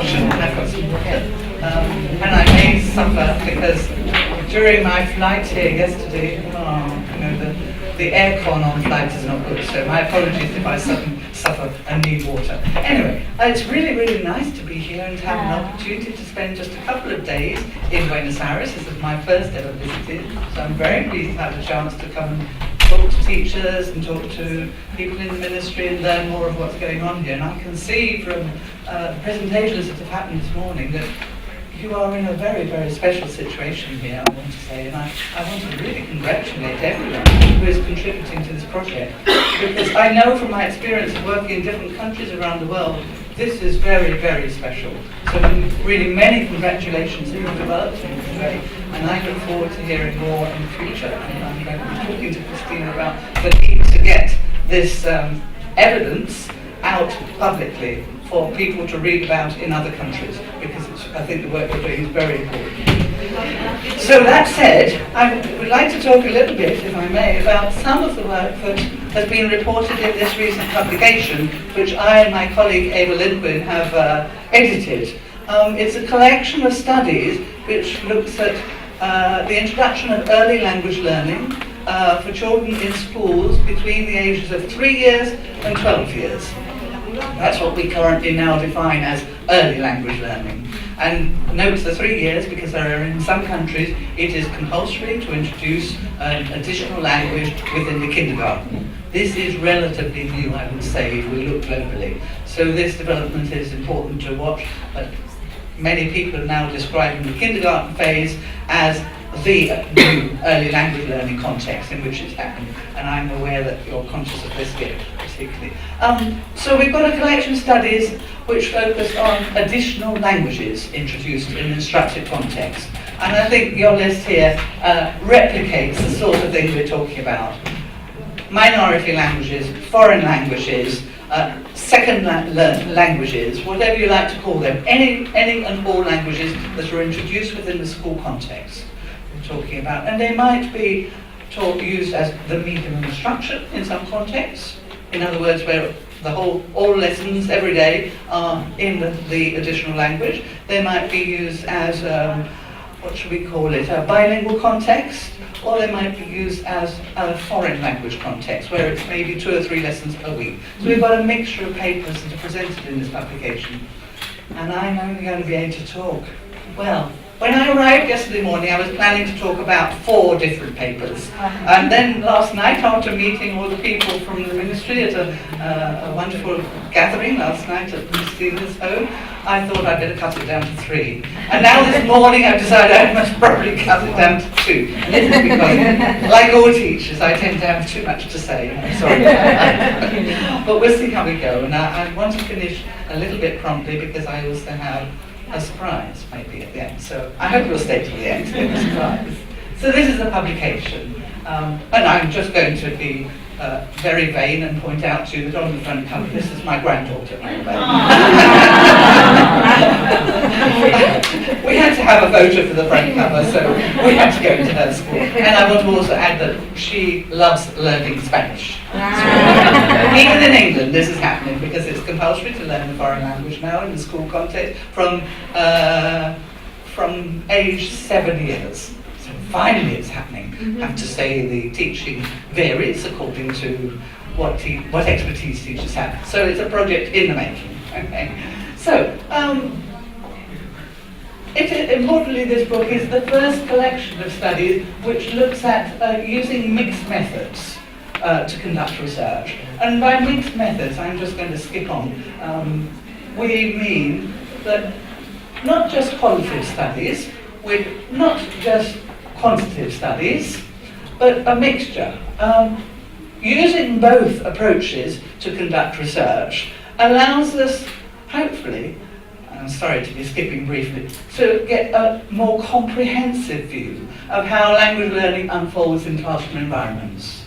introduction. I've got some here. And I may suffer because during my flight here yesterday, the aircon on flights is not good, so my apologies if I suffer and need water. Anyway, it's really, really nice to be here and to have an opportunity to spend just a couple of days in Buenos Aires. This is my first ever visit, so I'm very pleased to have the chance to come and talk to teachers and talk to people in the ministry and learn more of what's going on here. And I can see from presentations that have happened this morning that you are in a very, very special situation here, I want to say, and I want to really congratulate everyone who is contributing to this project, because I know from my experience of working in different countries around the world, this is very, very special. So really many congratulations for your development today, and I look forward to hearing more in the future. And I'm going to be talking to Christina about the need to get this evidence out publicly for people to read about in other countries, because I think the work we're doing is very important. So that said, I would like to talk a little bit, if I may, about some of the work that has been reported in this recent publication, which I and my colleague Ava Lindquin have edited. It's a collection of studies which looks at the introduction of early language learning for children in schools between the ages of 3 years and 12 years. That's what we currently now define as early language learning. And note the 3 years, because there are in some countries it is compulsory to introduce an additional language within the kindergarten. This is relatively new, I would say, if we look globally. So this development is important to watch. But many people are now describing the kindergarten phase as the new early language learning context in which it's happening, and I'm aware that you're conscious of this here particularly. So we've got a collection of studies which focus on additional languages introduced in an instructive context, and I think your list here replicates the sort of thing we're talking about. Minority languages, foreign languages, second languages, whatever you like to call them, any and all languages that are introduced within the school context we're talking about. And they might be used as the medium of instruction in some contexts. In other words, where all lessons every day are in the additional language. They might be used as, what should we call it, a bilingual context, or they might be used as a foreign language context, where it's maybe 2 or 3 lessons per week. So we've got a mixture of papers that are presented in this publication. And I'm only going to be able to talk. Well, when I arrived yesterday morning, I was planning to talk about 4 different papers. And then last night, after meeting all the people from the ministry at a wonderful gathering last night at Christina's home, I thought I'd better cut it down to 3. And now this morning, I've decided I must probably cut it down to 2. And this is because, like all teachers, I tend to have too much to say. I'm sorry. But we'll see how we go. And I want to finish a little bit promptly, because I also have a surprise maybe at the end. So I hope you'll stay till the end to get the surprise. So this is a publication, and I'm just going to be very vain and point out to you that on the front cover, this is my granddaughter. We had to have a voter for the front cover, so we had to go to her school. And I want to also add that she loves learning Spanish. Even in England, this is happening, because it's compulsory to learn a foreign language now in the school context from age 7 years. So finally it's happening. I have to say the teaching varies according to what expertise teachers have. So it's a project in the making. Okay. So, importantly, this book is the first collection of studies which looks at using mixed methods to conduct research. And by mixed methods, I'm just going to skip on. We mean that not just qualitative studies, with not just quantitative studies, but a mixture. Using both approaches to conduct research allows us, hopefully, I'm sorry to be skipping briefly, to get a more comprehensive view of how language learning unfolds in classroom environments.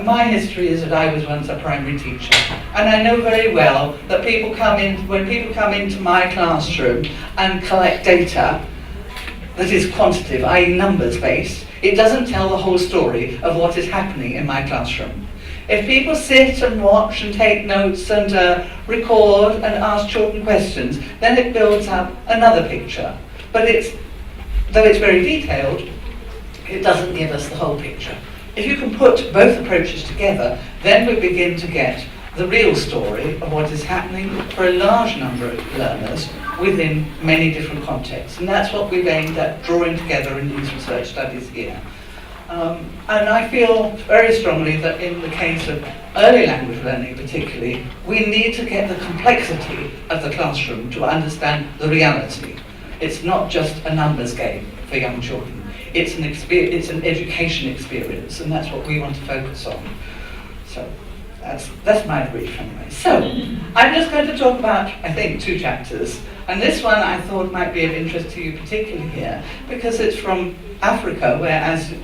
My history is that I was once a primary teacher, and I know very well that when people come into my classroom and collect data that is quantitative, i.e. numbers based, it doesn't tell the whole story of what is happening in my classroom. If people sit and watch and take notes and record and ask children questions, then it builds up another picture. But though it's very detailed, it doesn't give us the whole picture. If you can put both approaches together, then we begin to get the real story of what is happening for a large number of learners within many different contexts. And that's what we've aimed at drawing together in these research studies here. And I feel very strongly that in the case of early language learning particularly, we need to get the complexity of the classroom to understand the reality. It's not just a numbers game for young children. It's an education experience, and that's what we want to focus on. So that's my brief anyway. So I'm just going to talk about, I think, 2 chapters. And this one I thought might be of interest to you particularly here, because it's from Africa, where, as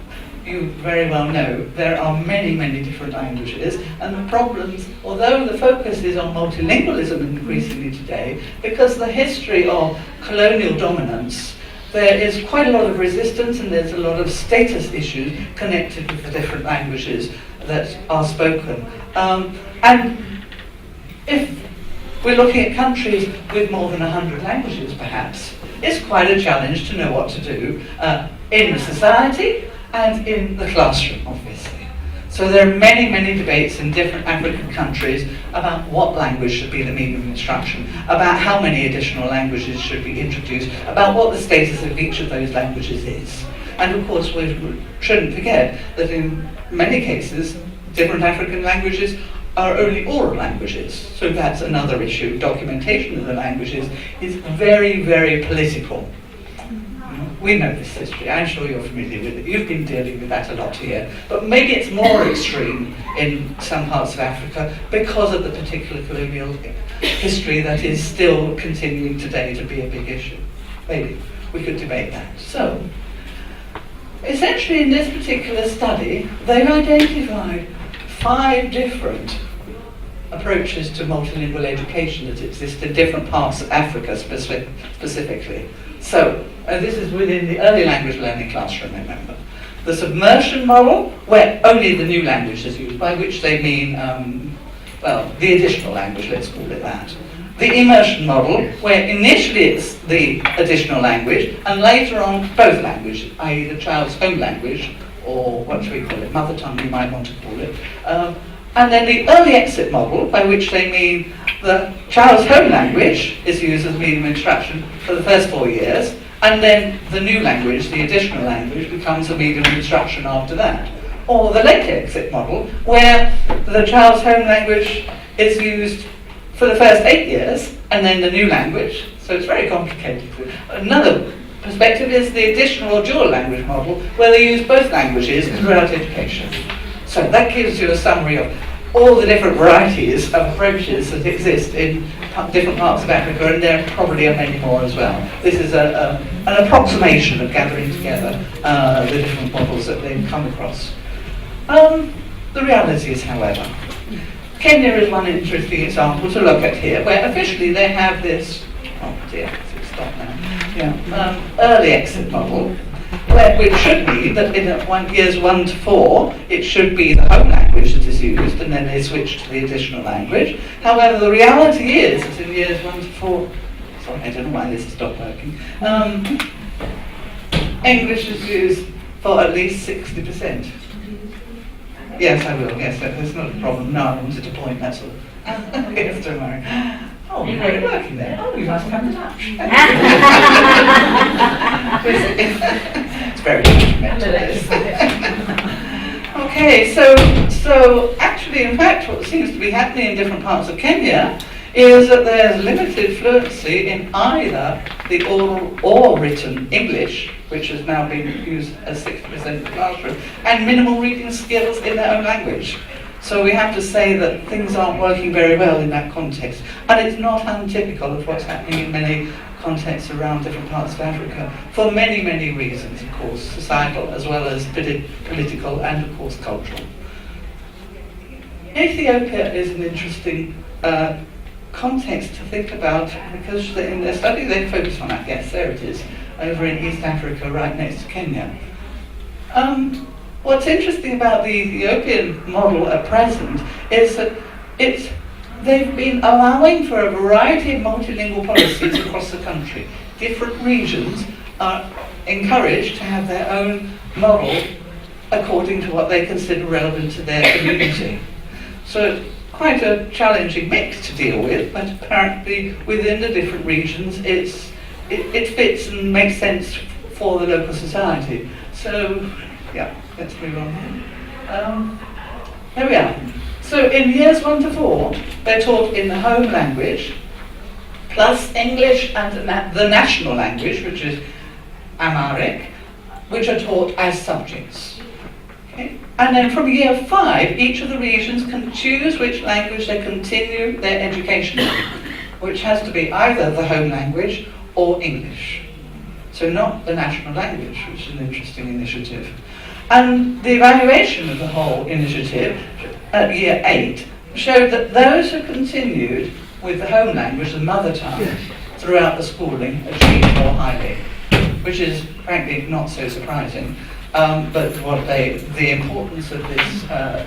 you very well know, there are many, many different languages, and the problems, although the focus is on multilingualism increasingly today, because the history of colonial dominance, there is quite a lot of resistance and there's a lot of status issues connected with the different languages that are spoken. And if we're looking at countries with more than 100 languages perhaps, it's quite a challenge to know what to do in the society and in the classroom, obviously. So there are many, many debates in different African countries about what language should be the medium of instruction, about how many additional languages should be introduced, about what the status of each of those languages is. And of course, we shouldn't forget that in many cases, different African languages are only oral languages. So that's another issue. Documentation of the languages is very, very political. We know this history. I'm sure you're familiar with it. You've been dealing with that a lot here. But maybe it's more extreme in some parts of Africa because of the particular colonial history that is still continuing today to be a big issue. Maybe we could debate that. So, essentially in this particular study, they've identified 5 different approaches to multilingual education that exist in different parts of Africa specifically. So, this is within the early language learning classroom, remember. The submersion model, where only the new language is used, by which they mean, the additional language, let's call it that. The immersion model, where initially it's the additional language, and later on both languages, i.e. the child's home language, or what should we call it, mother tongue we might want to call it. And then the early exit model, by which they mean the child's home language is used as medium of instruction for the first 4 years, and then the new language, the additional language, becomes a medium of instruction after that. Or the late exit model, where the child's home language is used for the first 8 years, and then the new language, so it's very complicated. Another perspective is the additional or dual language model, where they use both languages throughout education. So that gives you a summary of all the different varieties of approaches that exist in different parts of Africa, and there probably are many more as well. This is an approximation of gathering together the different models that they've come across. The reality is, however, Kenya is one interesting example to look at here, where officially they have this, early exit model, which should mean that in years 1 to 4, it should be the home language that is used, and then they switch to the additional language. However, the reality is that in years 1 to 4, sorry, I don't know why this has stopped working, English is used for at least 60%. Yes, I will, yes, that's not a problem. No, I wanted to point, that's all. Yes, don't worry. Oh, you're already working there. Oh, you must come to lunch. It's very judgmental, this. Okay, so actually, in fact, what seems to be happening in different parts of Kenya is that there's limited fluency in either the oral or written English, which has now been used as 60% of the classroom, and minimal reading skills in their own language. So we have to say that things aren't working very well in that context. And it's not untypical of what's happening in many contexts around different parts of Africa, for many, many reasons, of course, societal as well as political and, of course, cultural. Ethiopia is an interesting context to think about, because in their study they focus on that. Yes, there it is, over in East Africa, right next to Kenya. what's interesting about the Ethiopian model at present is that they've been allowing for a variety of multilingual policies across the country. Different regions are encouraged to have their own model according to what they consider relevant to their community. So it's quite a challenging mix to deal with, but apparently within the different regions it fits and makes sense for the local society. So, yeah, let's move on. There we are. So in years 1 to 4, they're taught in the home language, plus English and the national language, which is Amharic, which are taught as subjects. Okay? And then from year 5, each of the regions can choose which language they continue their education in, which has to be either the home language or English. So not the national language, which is an interesting initiative. And the evaluation of the whole initiative at year 8 showed that those who continued with the home language, the mother tongue, throughout the schooling achieved more highly, which is frankly not so surprising. But the importance of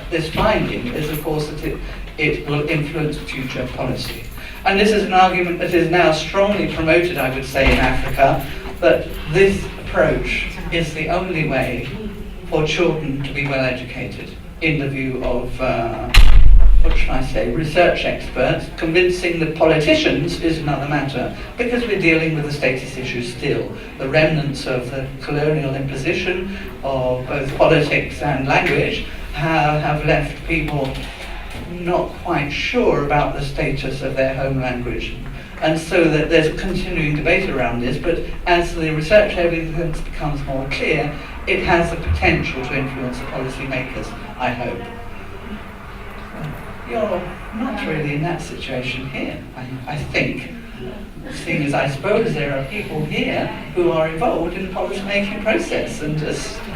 this finding is, of course, that it will influence future policy. And this is an argument that is now strongly promoted, I would say, in Africa, that this approach is the only way for children to be well educated, in the view of, research experts. Convincing the politicians is another matter, because we're dealing with the status issue still. The remnants of the colonial imposition of both politics and language have left people not quite sure about the status of their home language. And so that there's a continuing debate around this, but as the research evidence becomes more clear, it has the potential to influence the policymakers, I hope. You're not really in that situation here, I think, seeing as I suppose there are people here who are involved in the policy-making process, and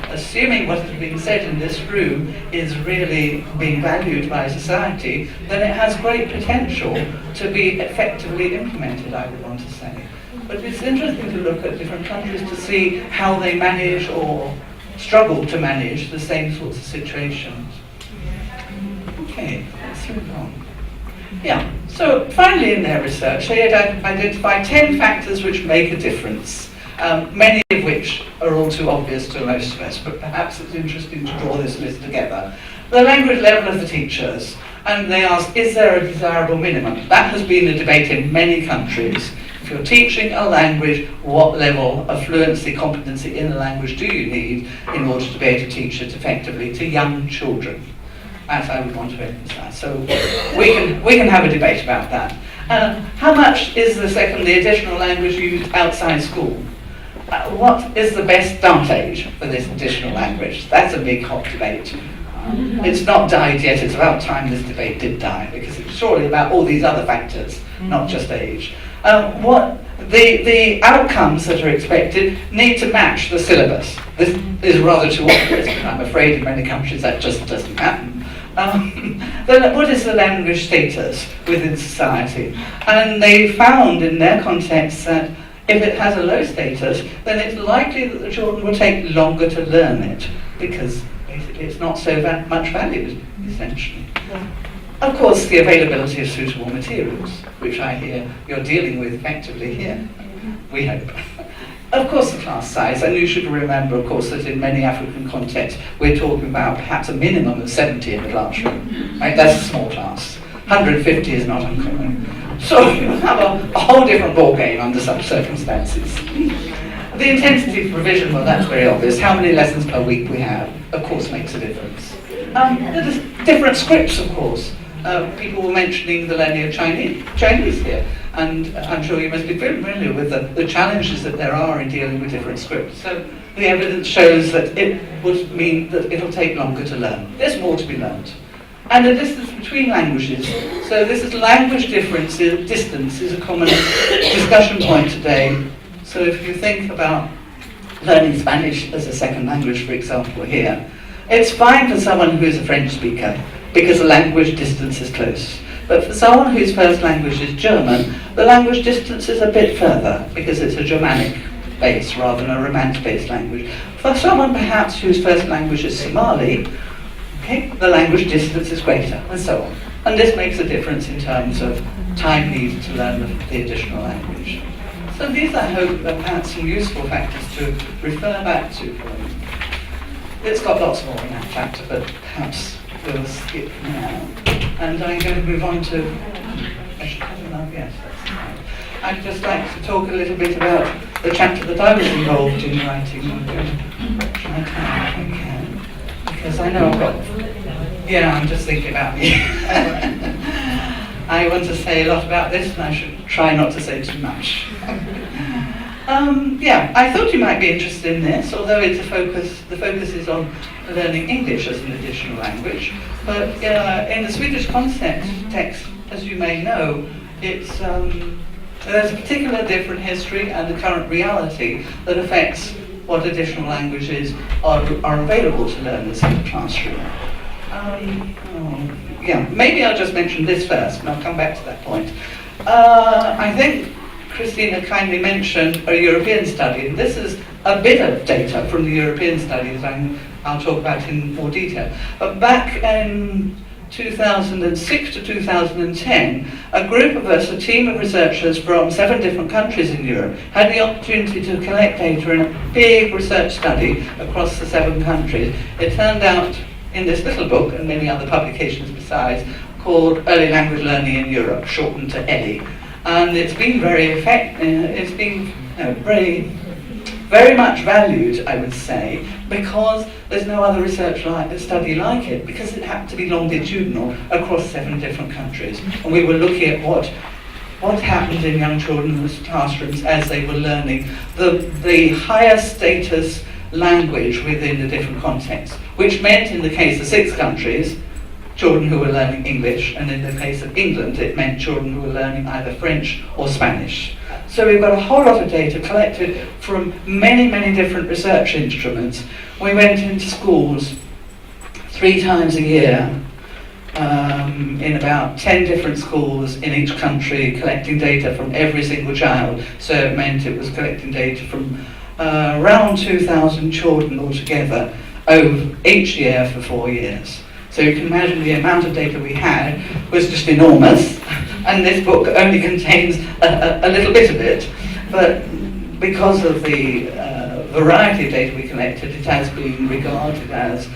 assuming what has been said in this room is really being valued by society, then it has great potential to be effectively implemented, I would want to say. But it's interesting to look at different countries to see how they manage or struggle to manage the same sorts of situations. Okay, let's move on. Yeah, so finally in their research, they had identified 10 factors which make a difference, many of which are all too obvious to most of us, but perhaps it's interesting to draw this list together. The language level of the teachers, and they asked, is there a desirable minimum? That has been a debate in many countries. If you're teaching a language, what level of fluency, competency in the language do you need in order to be able to teach it effectively to young children? As I would want to emphasize. So we can have a debate about that. How much is the additional language used outside school? What is the best start age for this additional language? That's a big hot debate. It's not died yet. It's about time this debate did die, because it's surely about all these other factors, not just age. What the outcomes that are expected need to match the syllabus. This is rather too obvious, but I'm afraid in many countries that just doesn't happen. Then what is the language status within society? And they found in their context that if it has a low status, then it's likely that the children will take longer to learn it, because basically it's not so much valued, essentially. Of course, the availability of suitable materials, which I hear you're dealing with effectively here, we hope. Of course, the class size, and you should remember, of course, that in many African contexts, we're talking about perhaps a minimum of 70 in the classroom. Right? That's a small class. 150 is not uncommon. So you have a whole different ballgame under such circumstances. The intensity of provision, well, that's very obvious. How many lessons per week we have, of course, makes a difference. There's different scripts, of course. People were mentioning the learning of Chinese here, and I'm sure you must be familiar with the challenges that there are in dealing with different scripts. So the evidence shows that it would mean that it'll take longer to learn. There's more to be learned. And the distance between languages. So this is language distance is a common discussion point today. So if you think about learning Spanish as a second language, for example, here, it's fine for someone who is a French speaker, because the language distance is close. But for someone whose first language is German, the language distance is a bit further, because it's a Germanic base rather than a Romance-based language. For someone perhaps whose first language is Somali, okay, the language distance is greater, and so on. And this makes a difference in terms of time needed to learn the additional language. So these, I hope, are perhaps some useful factors to refer back to. It's got lots more in that chapter, but perhaps we'll skip now. And I'm going to move on to... Yes, that's right. I'd just like to talk a little bit about the chapter that I was involved in writing. I'm going to try if I can, because I know I've got... Yeah, I'm just thinking about me. I want to say a lot about this, and I should try not to say too much. Yeah, I thought you might be interested in this, although it's the focus is on learning English as an additional language. But in the Swedish concept text, as you may know, it's there's a particular different history and the current reality that affects what additional languages are available to learners in the classroom. Yeah, maybe I'll just mention this first, and I'll come back to that point. I think Christina kindly mentioned a European study, and this is a bit of data from the European study that I'll talk about in more detail. But back in 2006 to 2010, a group of us, a team of researchers from 7 different countries in Europe, had the opportunity to collect data in a big research study across the 7 countries. It turned out in this little book, and many other publications besides, called Early Language Learning in Europe, shortened to ELLI. And it's been very effective, it's been very much valued, I would say, because there's no other research study like it, because it happened to be longitudinal across 7 different countries. And we were looking at what happened in young children's classrooms as they were learning the higher status language within the different contexts, which meant in the case of 6 countries, children who were learning English, and in the case of England, it meant children who were learning either French or Spanish. So we've got a whole lot of data collected from many, many different research instruments. We went into schools 3 times a year, in about 10 different schools in each country, collecting data from every single child. So it meant it was collecting data from around 2,000 children altogether over each year for 4 years. So you can imagine the amount of data we had was just enormous, and this book only contains a little bit of it, but because of the variety of data we collected, it has been regarded as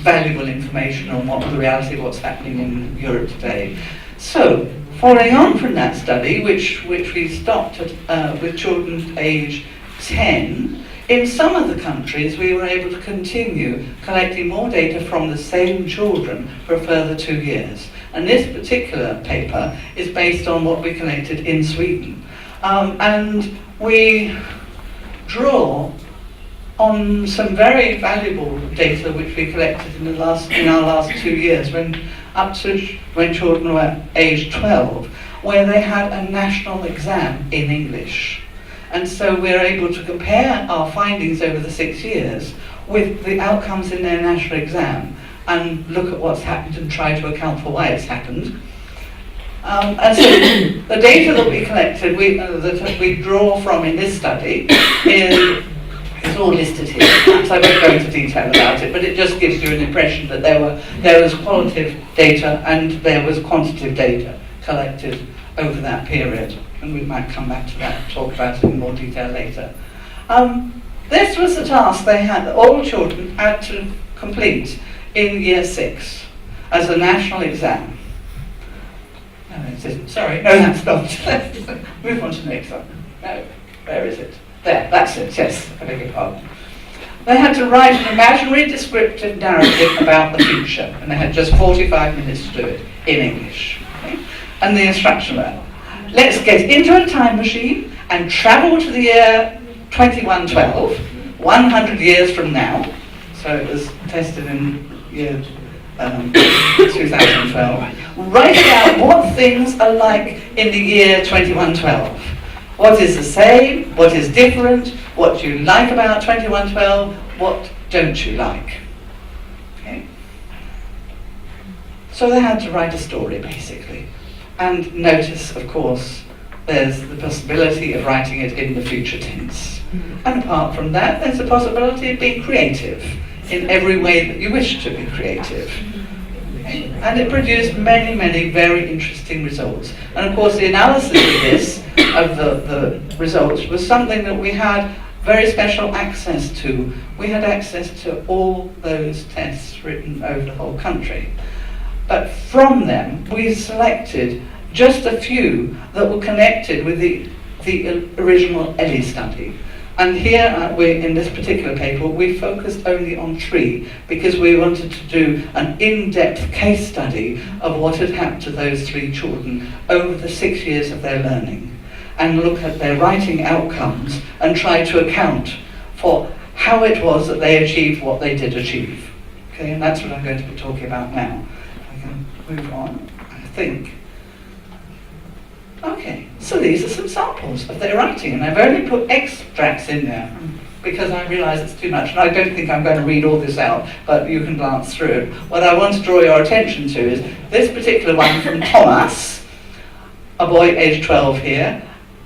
valuable information on the reality of what's happening in Europe today. So, following on from that study, which we stopped at, with children aged 10, in some of the countries, we were able to continue collecting more data from the same children for a further 2 years. And this particular paper is based on what we collected in Sweden. And we draw on some very valuable data which we collected in our last 2 years, when children were aged 12, where they had a national exam in English. And so we're able to compare our findings over the 6 years with the outcomes in their national exam and look at what's happened and try to account for why it's happened. And so the data that we collected, that we draw from in this study, is all listed here. Perhaps I won't go into detail about it, but it just gives you an impression that there was qualitative data and there was quantitative data collected over that period. And we might come back to that, talk about it in more detail later. This was the task all children had to complete in year 6 as a national exam. No, it isn't. Sorry, no, that's not. Move on to the next one. No, where is it? There, that's it, yes, I beg your pardon. They had to write an imaginary descriptive narrative about the future, and they had just 45 minutes to do it in English. Okay? And the instruction was, let's get into a time machine and travel to the year 2112, 100 years from now. So it was tested in year 2012. Write down what things are like in the year 2112. What is the same? What is different? What do you like about 2112? What don't you like? Okay. So they had to write a story, basically. And notice, of course, there's the possibility of writing it in the future tense. And apart from that, there's a possibility of being creative in every way that you wish to be creative. Okay? And it produced many, many very interesting results. And of course, the analysis of this, of the results, was something that we had very special access to. We had access to all those tests written over the whole country. But from them, we selected just a few that were connected with the original Ellie study. And here, in this particular paper, we focused only on 3 because we wanted to do an in-depth case study of what had happened to those 3 children over the 6 years of their learning, and look at their writing outcomes and try to account for how it was that they achieved what they did achieve. Okay, and that's what I'm going to be talking about now. I can move on, I think. Okay, so these are some samples of their writing, and I've only put extracts in there because I realise it's too much, and I don't think I'm going to read all this out, but you can glance through it. What I want to draw your attention to is this particular one from Thomas, a boy aged 12 here.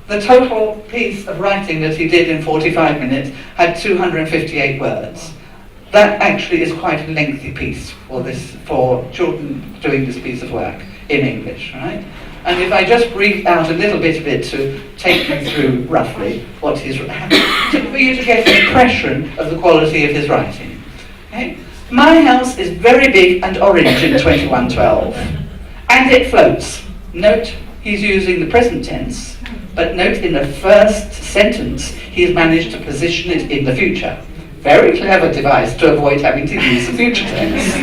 The total piece of writing that he did in 45 minutes had 258 words. That actually is quite a lengthy piece for children doing this piece of work in English, right? And if I just read out a little bit of it to take you through roughly what he's written, for you to get an impression of the quality of his writing. Okay? My house is very big and orange in 2112, and it floats. Note, he's using the present tense, but note in the first sentence, he's managed to position it in the future. Very clever device to avoid having to use the future tense.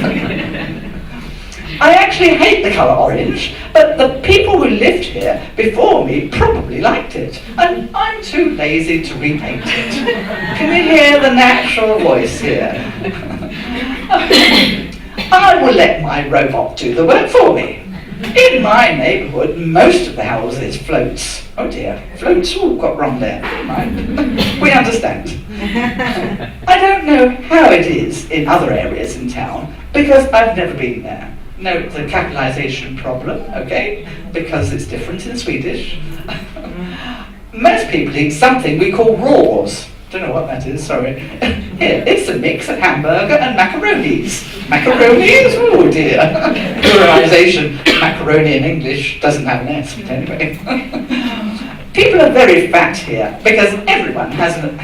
I actually hate the colour orange, but the people who lived here before me probably liked it, and I'm too lazy to repaint it. Can you hear the natural voice here? I will let my robot do the work for me. In my neighbourhood, most of the houses floats. Oh dear, floats, oh, got wrong there. Never mind. We understand. I don't know how it is in other areas in town, because I've never been there. Note the capitalisation problem, okay, because it's different in Swedish. Most people eat something we call raws. Don't know what that is, sorry. Here, it's a mix of hamburger and macaronis. Macaronis? Oh dear. Pluralisation, macaroni in English doesn't have an S, but anyway. People are very fat here because everyone has an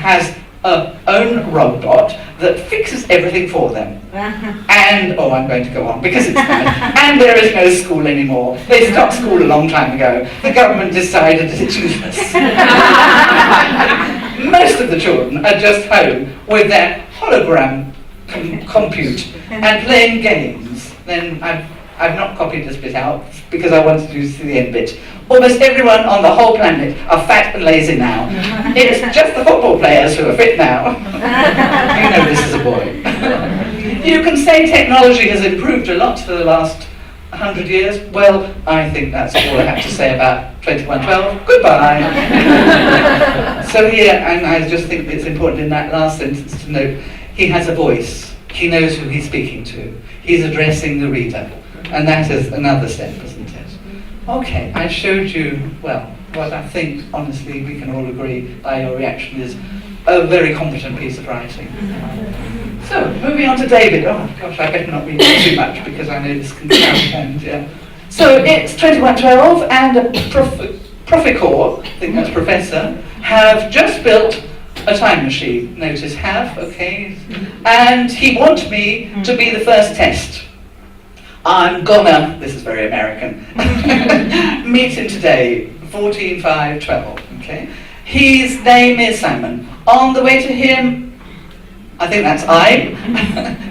own robot that fixes everything for them. And, oh, I'm going to go on because it's bad. And there is no school anymore. They stopped school a long time ago. The government decided that it's useless. Most of the children are just home with their hologram compute and playing games. Then I've not copied this bit out because I wanted to see the end bit. Almost everyone on the whole planet are fat and lazy now. It's just the football players who are fit now. You know this is a boy. You can say technology has improved a lot for the last 100 years. Well, I think that's all I have to say about 2112. Goodbye. So here, and I just think it's important in that last sentence to note, he has a voice. He knows who he's speaking to. He's addressing the reader. And that is another step, isn't it? Okay, I showed you, well, what I think, honestly, we can all agree by your reaction is a very competent piece of writing. So, moving on to David. Oh, gosh, I better not read too much because I know this can sound, yeah. So, it's 2112 and a Proficor, I think that's professor, have just built a time machine. Notice have, okay. And he wants me to be the first test. I'm gonna, this is very American, meet him today, 14/5/12, okay? His name is Simon. On the way to him, I think that's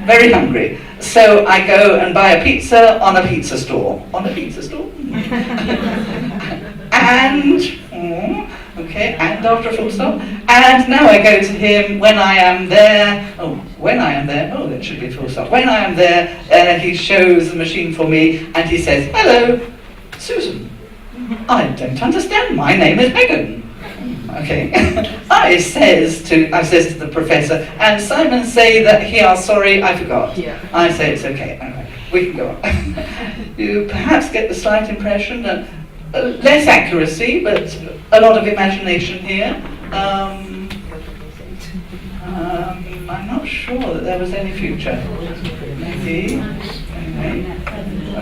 very hungry. So I go and buy a pizza on a pizza store. On a pizza store? And after a full stop. And now I go to him when I am there. That should be a full stop. When I am there, he shows the machine for me and he says, "Hello, Susan. I don't understand. My name is Megan." Okay. I says to the professor, and Simon say that he are sorry, I forgot. Yeah. I say it's okay. Anyway, we can go on. You perhaps get the slight impression that less accuracy, but a lot of imagination here. not sure that there was any future. Maybe. Anyway.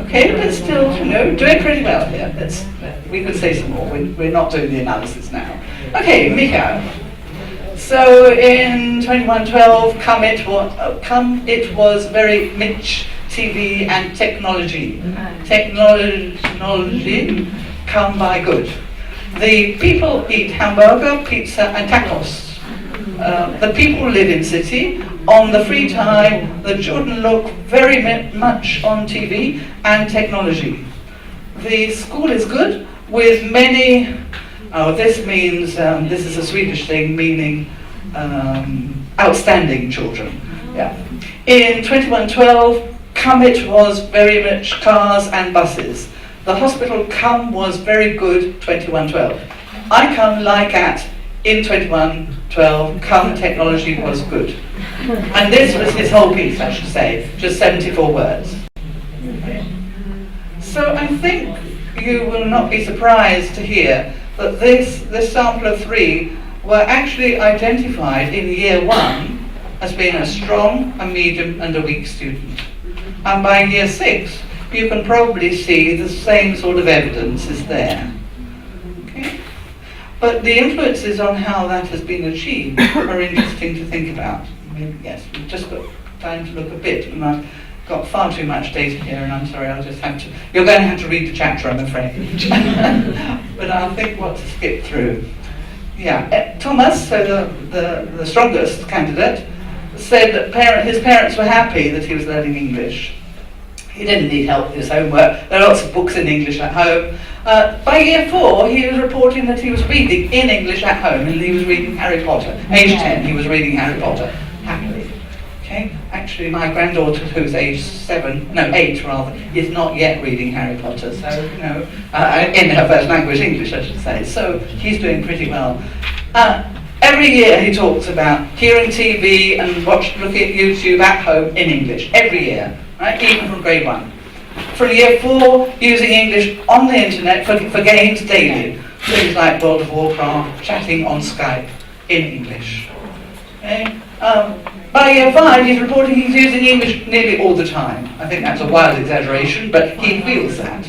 Okay, but still, doing pretty well here. We could say some more. We're not doing the analysis now. Okay, Mika. So in 2112, it was very Mitch TV and technology. Technology come by good. The people eat hamburger, pizza and tacos. The people live in city. On the free time, the children look very much on TV and technology. The school is good with many, this means, this is a Swedish thing meaning outstanding children. Yeah. In 2112, it was very much cars and buses. The hospital was very good 2112. I like at in 2112, technology was good. And this was his whole piece, I should say, just 74 words. Okay. So I think you will not be surprised to hear that this sample of 3 were actually identified in year 1 as being a strong, a medium and a weak student. And by year 6, you can probably see the same sort of evidence is there. Okay? But the influences on how that has been achieved are interesting to think about. Yes, we've just got time to look a bit, and I've got far too much data here, and I'm sorry, I'll just have to, you're going to have to read the chapter, I'm afraid. But I'll think what to skip through. Yeah, Thomas, so the strongest candidate, said that his parents were happy that he was learning English. He didn't need help with his homework. There are lots of books in English at home. By year 4, he was reporting that he was reading in English at home, and he was reading Harry Potter. Age 10, he was reading Harry Potter, happily. Okay? Actually, my granddaughter, who's age 8 rather, is not yet reading Harry Potter, so, in her first language, English, I should say. So, he's doing pretty well. Every year he talks about hearing TV and looking at YouTube at home in English. Every year, right? Even from grade 1. From year 4, using English on the internet for games daily. Things like World of Warcraft, chatting on Skype in English. Okay? By year 5, he's reporting he's using English nearly all the time. I think that's a wild exaggeration, but he feels that.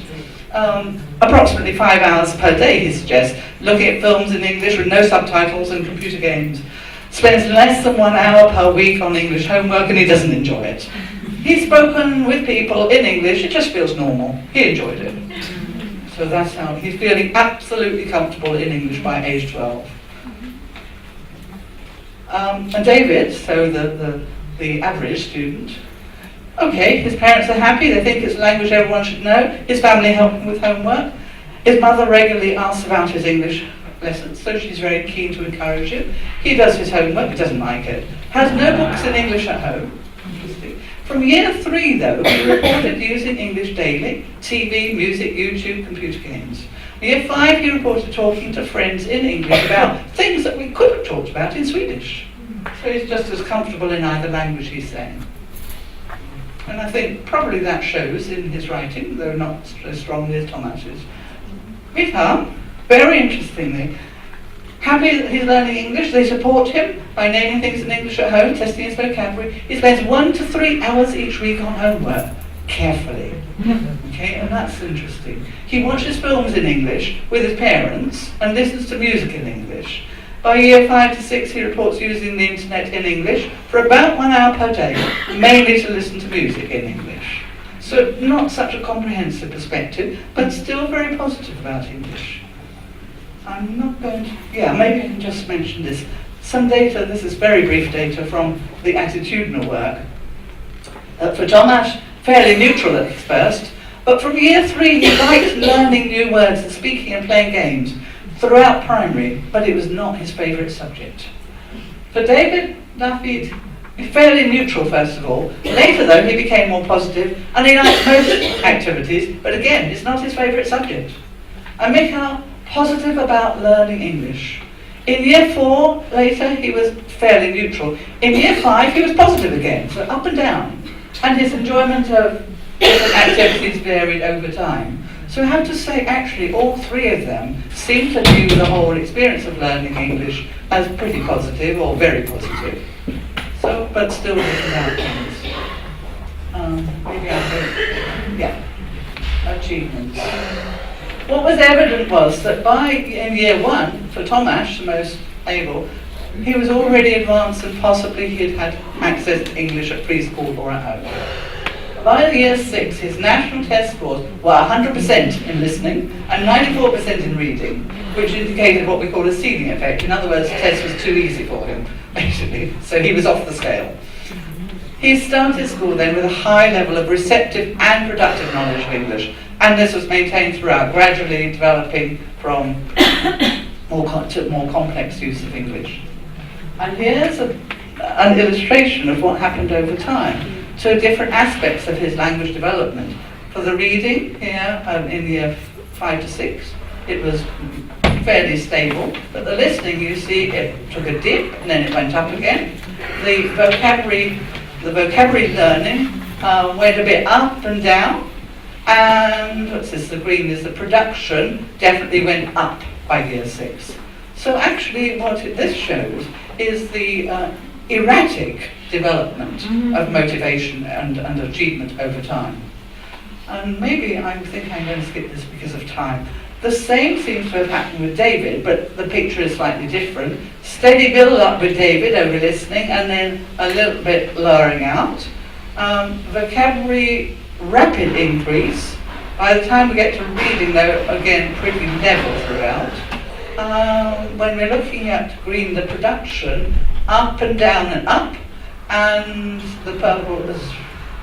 Approximately 5 hours per day, he suggests, looking at films in English with no subtitles and computer games. Spends less than 1 hour per week on English homework, and he doesn't enjoy it. He's spoken with people in English, it just feels normal. He enjoyed it. So that's how he's feeling absolutely comfortable in English by age 12. And David, so the average student, okay, his parents are happy, they think it's a language everyone should know, his family help him with homework, his mother regularly asks about his English lessons, so she's very keen to encourage him. He does his homework, he doesn't like it, has no books in English at home. Interesting. From year 3 though, he reported using English daily, TV, music, YouTube, computer games. Year 5, he reported talking to friends in English about things that we could have talked about in Swedish. So he's just as comfortable in either language, he's saying. And I think probably that shows in his writing, though not as strongly as Thomas's. Mika, very interestingly, happy that he's learning English. They support him by naming things in English at home, testing his vocabulary. He spends 1 to 3 hours each week on homework, carefully. Okay, and that's interesting. He watches films in English with his parents and listens to music in English. By year 5 to 6, he reports using the internet in English for about 1 hour per day, mainly to listen to music in English. So not such a comprehensive perspective, but still very positive about English. I'm not going to, maybe I can just mention this. Some data, this is very brief data from the attitudinal work. For Thomas, fairly neutral at first, but from year 3 he liked learning new words and speaking and playing games throughout primary, but it was not his favourite subject. For David, fairly neutral first of all. Later though, he became more positive and he liked most activities, but again, it's not his favourite subject. And Mikhail, positive about learning English. In year 4, later, he was fairly neutral. In year 5, he was positive again, so up and down. And his enjoyment of different activities varied over time. So I have to say, actually, all 3 of them seem to view the whole experience of learning English as pretty positive or very positive. So, but still different outcomes. Maybe I will. Yeah. Achievements. What was evident was that in year 1, for Tomasz, the most able, he was already advanced and possibly he'd had access to English at preschool or at home. By year 6, his national test scores were 100% in listening and 94% in reading, which indicated what we call a ceiling effect. In other words, the test was too easy for him, basically, so he was off the scale. He started school then with a high level of receptive and productive knowledge of English, and this was maintained throughout, gradually developing from more complex use of English. And here's an illustration of what happened over time to different aspects of his language development. For the reading here, in year 5 to 6, it was fairly stable, but the listening, you see, it took a dip and then it went up again. The vocabulary learning went a bit up and down, and what's this, the green is the production, definitely went up by year 6. So actually what this shows is the erratic development of motivation and achievement over time. And maybe I think I'm going to skip this because of time. The same seems to have happened with David, but the picture is slightly different. Steady build up with David over listening, and then a little bit lowering out. Vocabulary rapid increase. By the time we get to reading, though, again, pretty level throughout. When we're looking at green, the production, up and down and up, and the purple is...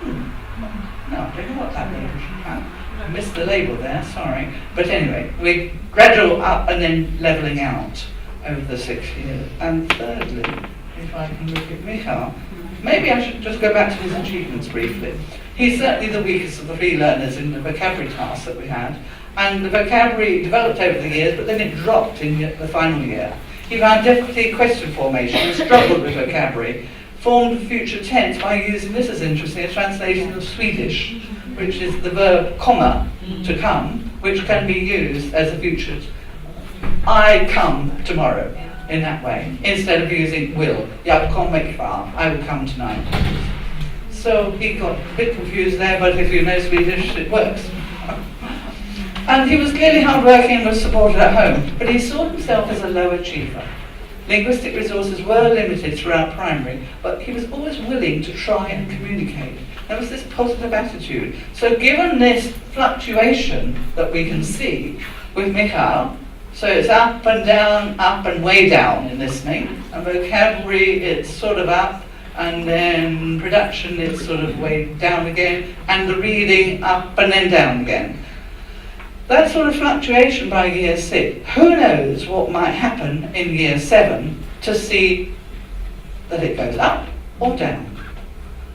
No, I don't know what that means. I missed the label there, sorry. But anyway, we gradual up and then levelling out over the 6 years. And thirdly, if I can look at Michal, maybe I should just go back to his achievements briefly. He's certainly the weakest of the 3 learners in the vocabulary task that we had. And the vocabulary developed over the years, but then it dropped in the final year. He found difficulty in question formation and struggled with vocabulary, formed future tense by using, this is interesting, a translation of Swedish, which is the verb komma, to come, which can be used as a future. I come tomorrow, in that way, instead of using will. Jag kommer ikväll, I will come tonight. So he got a bit confused there, but if you know Swedish, it works. And he was clearly hardworking and was supported at home, but he saw himself as a low achiever. Linguistic resources were limited throughout primary, but he was always willing to try and communicate. There was this positive attitude. So given this fluctuation that we can see with Michal, so it's up and way down in listening, and vocabulary it's sort of up, and then production it's sort of way down again, and the reading up and then down again. That sort of fluctuation by year 6, who knows what might happen in year 7 to see that it goes up or down.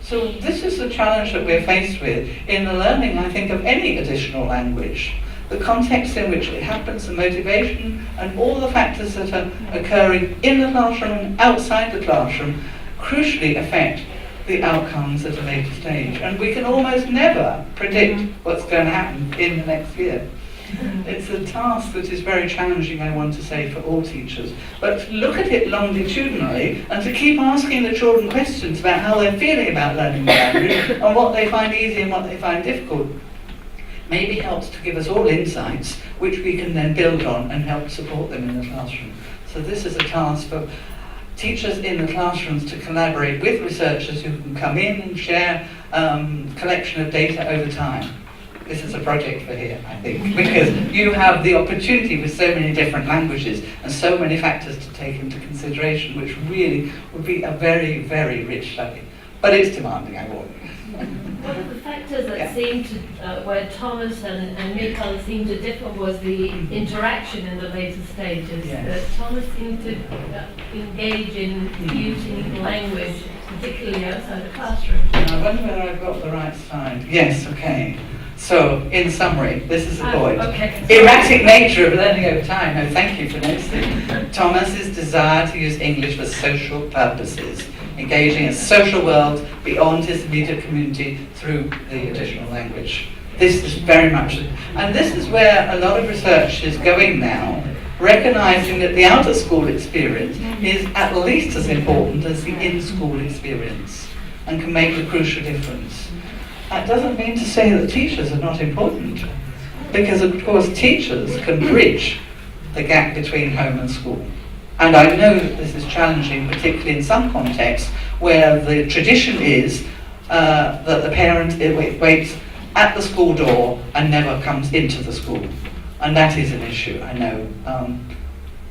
So this is the challenge that we're faced with in the learning, I think, of any additional language. The context in which it happens, the motivation, and all the factors that are occurring in the classroom and outside the classroom crucially affect the outcomes at a later stage. And we can almost never predict what's going to happen in the next year. It's a task that is very challenging, I want to say, for all teachers. But to look at it longitudinally and to keep asking the children questions about how they're feeling about learning the language and what they find easy and what they find difficult maybe helps to give us all insights which we can then build on and help support them in the classroom. So this is a task for teachers in the classrooms to collaborate with researchers who can come in and share collection of data over time. This is a project for here, I think, because you have the opportunity with so many different languages and so many factors to take into consideration, which really would be a very, very rich study. But it's demanding, I warn you. One of the factors that seemed to, where Thomas and Michal seemed to differ was the interaction in the later stages. Yes. Thomas seemed to engage in using language, particularly outside the classroom. I wonder whether I've got the right slide. Yes, okay. So, in summary, this is the point. Okay. Erratic nature of learning over time. No, thank you for noticing. Thomas's desire to use English for social purposes, engaging a social world beyond his immediate community through the additional language. This is very much, and this is where a lot of research is going now, recognising that the out-of-school experience is at least as important as the in-school experience and can make the crucial difference. That doesn't mean to say that teachers are not important, because of course teachers can bridge the gap between home and school. And I know that this is challenging, particularly in some contexts where the tradition is that the parent waits at the school door and never comes into the school. And that is an issue, I know.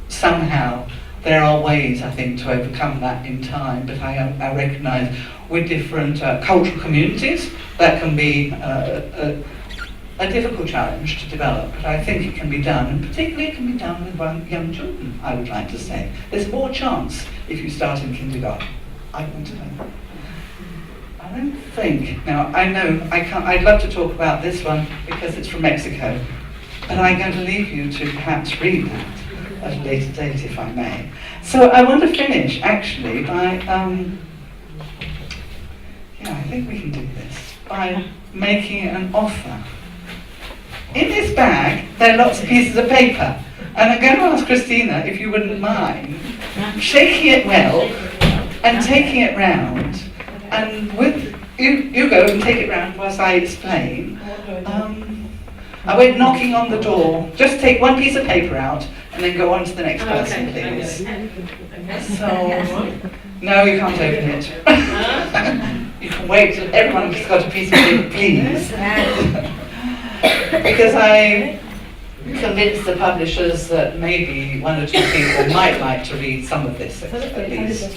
Somehow there are ways, I think, to overcome that in time, but I recognise with different cultural communities that can be a difficult challenge to develop, but I think it can be done, and particularly it can be done with young children, I would like to say. There's more chance if you start in kindergarten, I want to know. I don't think, now I know I'd love to talk about this one because it's from Mexico, but I'm going to leave you to perhaps read that at a later date, if I may. So I want to finish actually by, I think we can do this, by making an offer. In this bag, there are lots of pieces of paper, and I'm going to ask Christina if you wouldn't mind shaking it well and taking it round, and with you go and take it round whilst I explain. I went knocking on the door. Just take one piece of paper out and then go on to the next person, please. So, no, you can't open it. You can wait till everyone's got a piece of paper, please. Because I convinced the publishers that maybe one or two people might like to read some of this at least.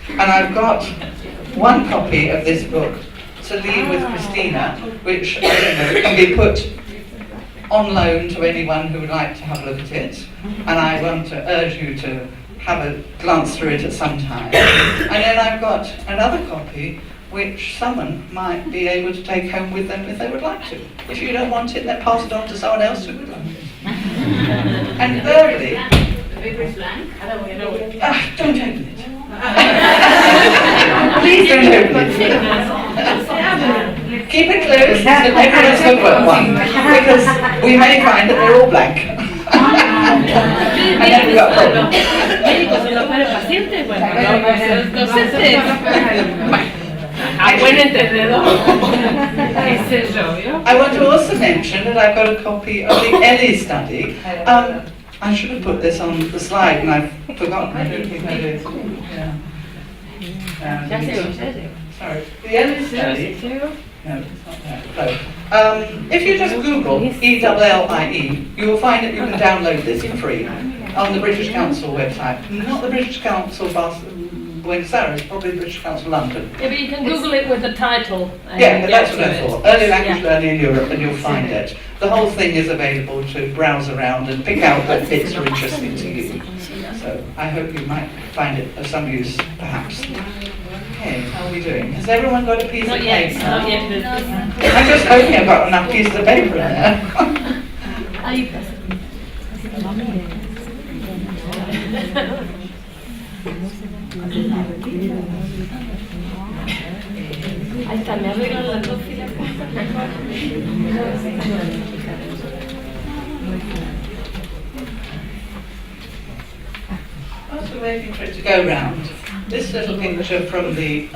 And I've got one copy of this book to leave with Christina, which can be put on loan to anyone who would like to have a look at it. And I want to urge you to have a glance through it at some time. And then I've got another copy which someone might be able to take home with them if they would like to. If you don't want it, then pass it on to someone else who would like it. And thirdly, don't open it. Please don't open it. Keep it closed so everyone's got one, because we may find that they're all blank. And then we've got a problem. I want to also mention that I've got a copy of the Ellie study. I should have put this on the slide and I've forgotten. I don't think I did. Sorry. The Ellie study. No, it's not that. No. If you just Google ELLIE, you will find that you can download this for free on the British Council website. Not the British Council Buenos Aires, probably the British Council London. Yeah, but you can Google it with the title. Yeah, that's what I thought. Early Language Learning in Europe, and you'll find it. The whole thing is available to browse around and pick out what bits are interesting to you. So I hope you might find it of some use, perhaps. Okay, how are we doing? Has everyone got a piece of paper? Not yet. I'm just hoping I've got enough pieces of paper in there. Whilst we're waiting for it to go round, this little picture from the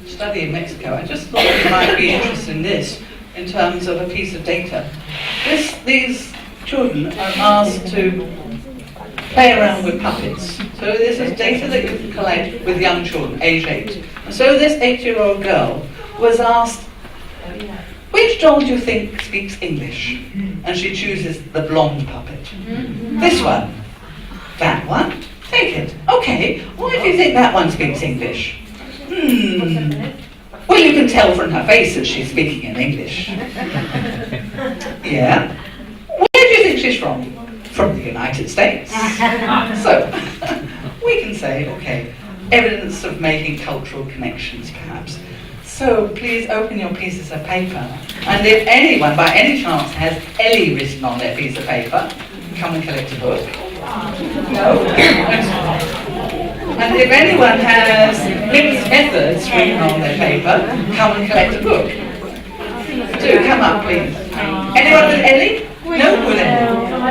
study in Mexico, I just thought you might be interested in this in terms of a piece of data. These children are asked to play around with puppets. So this is data that you can collect with young children, age 8. And so this 8-year-old girl was asked, which doll do you think speaks English? And she chooses the blonde puppet. This one. That one. Take it. Okay, why do you think that one speaks English? Well, you can tell from her face that she's speaking in English. Yeah. Where do you think she's from? From the United States. So, we can say, okay, evidence of making cultural connections, perhaps. So, please open your pieces of paper, and if anyone, by any chance, has Ellie written on their piece of paper, come and collect a book. No? And if anyone has mixed methods written on their paper, come and collect a book. Do come up, please. Anyone with Ellie? No bullying. Van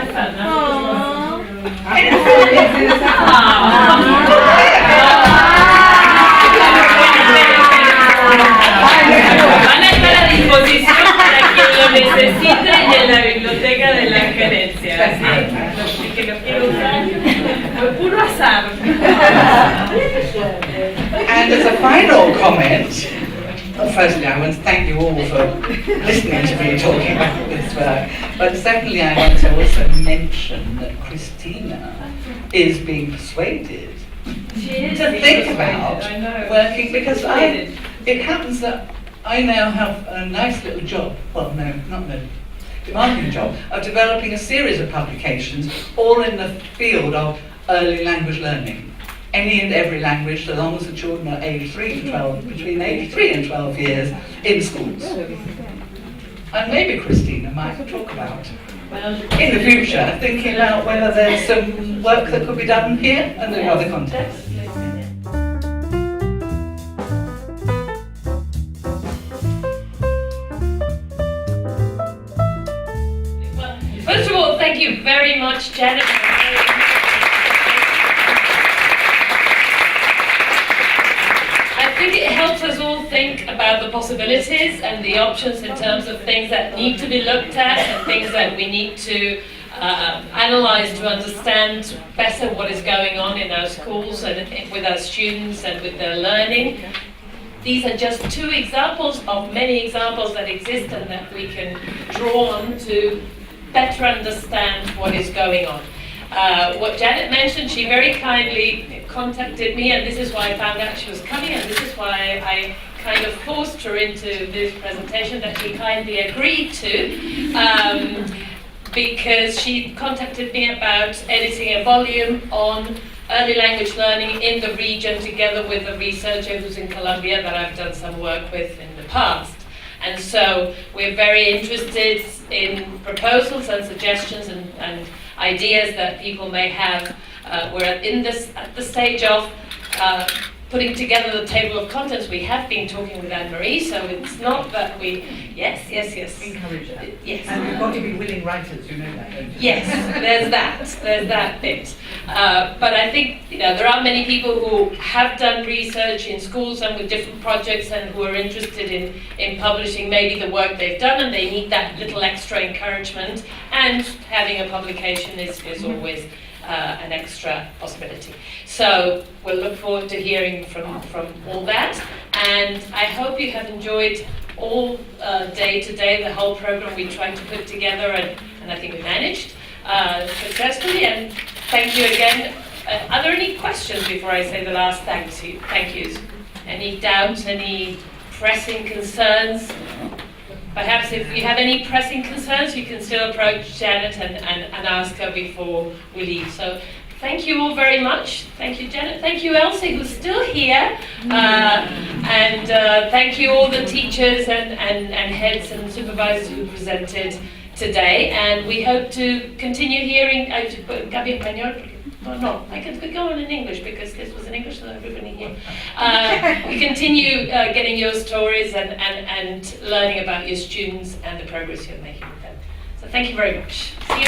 a estar a disposición para quien lo necesite en la biblioteca de la gerencia. Así que lo quiero usar. Fue puro azar. And as a final comment, firstly, I want to thank you all for listening to me talking about this work. But secondly, I want to also mention that Christina is being persuaded to think about working, because it happens that I now have a nice little job, well no, not a demanding job, of developing a series of publications all in the field of early language learning. Any and every language, so long as the children are aged 3 to 12, between age 3 and 12 years in schools. And maybe Christina might talk about, in the future, thinking about whether there's some work that could be done here and in other contexts. First of all, thank you very much, Janet. I think it helps us all think about the possibilities and the options in terms of things that need to be looked at and things that we need to analyze to understand better what is going on in our schools and with our students and with their learning. These are just 2 examples of many examples that exist and that we can draw on to better understand what is going on. What Janet mentioned, she very kindly contacted me, and this is why I found out she was coming, and this is why I kind of forced her into this presentation that she kindly agreed to, because she contacted me about editing a volume on early language learning in the region together with a researcher who's in Colombia that I've done some work with in the past. And so we're very interested in proposals and suggestions and ideas that people may have. We're at the stage of putting together the table of contents. We have been talking with Anne-Marie, so it's not that we... Yes. Encourage that. Yes. And we've got to be willing writers, you know that, don't you? Yes, there's that bit. But I think there are many people who have done research in schools and with different projects and who are interested in publishing maybe the work they've done, and they need that little extra encouragement, and having a publication is always an extra possibility. So we'll look forward to hearing from all that, and I hope you have enjoyed all day today, the whole program we tried to put together, and I think we managed successfully, and thank you again. Are there any questions before I say the last thank yous? Any doubts, any pressing concerns? Perhaps if you have any pressing concerns, you can still approach Janet and ask her before we leave. So thank you all very much. Thank you, Janet. Thank you, Elsie, who's still here. And thank you all the teachers and heads and supervisors who presented today. And we hope to continue hearing... No, I can go on in English because this was in English, so everybody here. We continue getting your stories and learning about your students and the progress you're making with them. So thank you very much. See you.